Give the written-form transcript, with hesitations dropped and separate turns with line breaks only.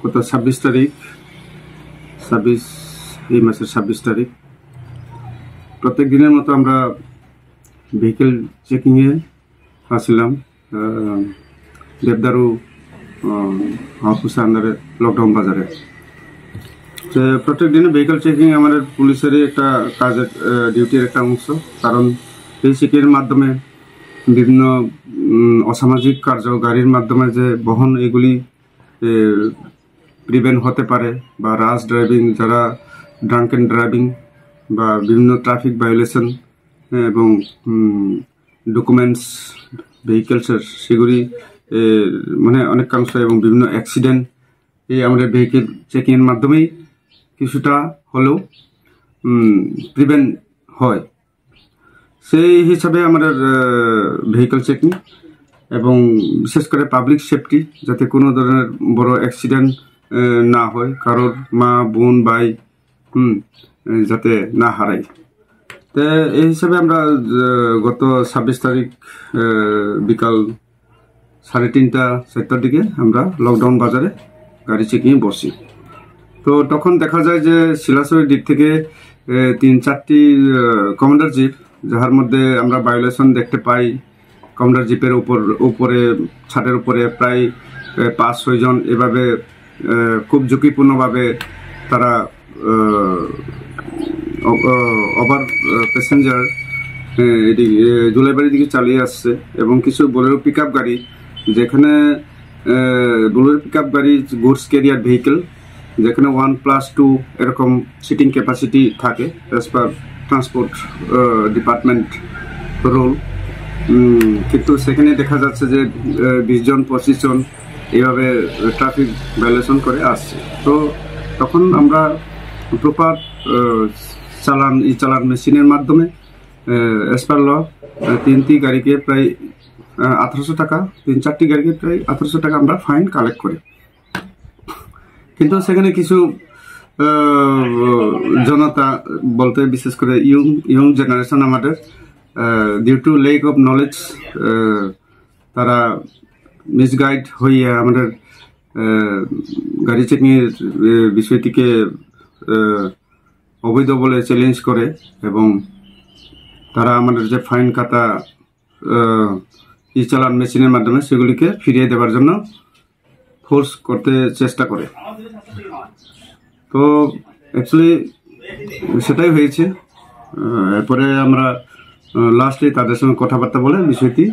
গত 26 তারিখ 26 এই মাসের 26 তারিখ প্রত্যেক দিনের মতো আমরা ভেহিকেল চেকিং এ আসছিলাম দেবদারু হাউস আন্ডারে লকডাউন বাজারে। প্রত্যেক দিনে ভেহিকেল চেকিং আমাদের পুলিশের একটা কাজের ডিউটির একটা অংশ, কারণ এই চেকিংয়ের মাধ্যমে বিভিন্ন অসামাজিক কার্য গাড়ির মাধ্যমে যে বহন এগুলি প্রিভেন্ট হতে পারে, বা রাশ ড্রাইভিং, যারা ড্রাঙ্কেন ড্রাইভিং বা বিভিন্ন ট্রাফিক ভায়োলেশন এবং ডকুমেন্টস ভেহিকেলসের সেগুলি মানে অনেকাংশ এবং বিভিন্ন অ্যাক্সিডেন্ট এই আমাদের ভেহিকেল চেকিংয়ের মাধ্যমেই কিছুটা হলেও প্রিভেন্ট হয়। সেই হিসাবে আমাদের ভেহিকেল চেকিং এবং বিশেষ করে পাবলিক সেফটি, যাতে কোনো ধরনের বড় অ্যাক্সিডেন্ট না হয়, কারোর মা বোন ভাই যাতে না হারায়। তো এই হিসাবে আমরা গত 26 তারিখ বিকাল 3:30-4টার দিকে আমরা লকডাউন বাজারে গাড়ি চেকিং বসি। তো তখন দেখা যায় যে শিলাচরের দিক থেকে 3-4টি কমান্ডার জিপ, যার মধ্যে আমরা ভায়োলেশন দেখতে পাই। কমান্ডার জিপের উপরে ছাদের উপরে প্রায় 5-6 জন এভাবে খুব ঝুঁকিপূর্ণভাবে তারা ওভার প্যাসেঞ্জার এদিকে জুলাইবাড়ির দিকে চালিয়ে আসছে, এবং কিছু বোলেরো পিক আপ গাড়ি, যেখানে বোলেরো পিক আপ গাড়ি গুডস ক্যারিয়ার ভেহিকেল, যেখানে 1+2 এরকম সিটিং ক্যাপাসিটি থাকে as per transport department rule, কিন্তু সেখানে দেখা যাচ্ছে যে 20 জন 25 জন এইভাবে ট্রাফিক ভায়োলেশন করে আসছে। তো তখন আমরা প্রপার চালান মেশিনের মাধ্যমে অ্যাজ পার ল 3টি গাড়িকে প্রায় 1800 টাকা, 3-4টি গাড়িকে প্রায় 1800 টাকা আমরা ফাইন কালেক্ট করি। কিন্তু সেখানে কিছু জনতা বলতে বিশেষ করে ইয়ং জেনারেশন আমাদের due to lack of knowledge তারা মিসগাইড হয়ে আমাদের গাড়ি চেকিংয়ের বিষয়টিকে অবৈধ বলে চ্যালেঞ্জ করে, এবং তারা আমাদের যে ফাইন কাটা চালান মেশিনের মাধ্যমে সেগুলিকে ফিরিয়ে দেওয়ার জন্য ফোর্স করতে চেষ্টা করে। তো অ্যাকচুয়ালি সেটাই হয়েছে। এরপরে আমরা লাস্টলি তাদের সঙ্গে কথাবার্তা বলে বিষয়টি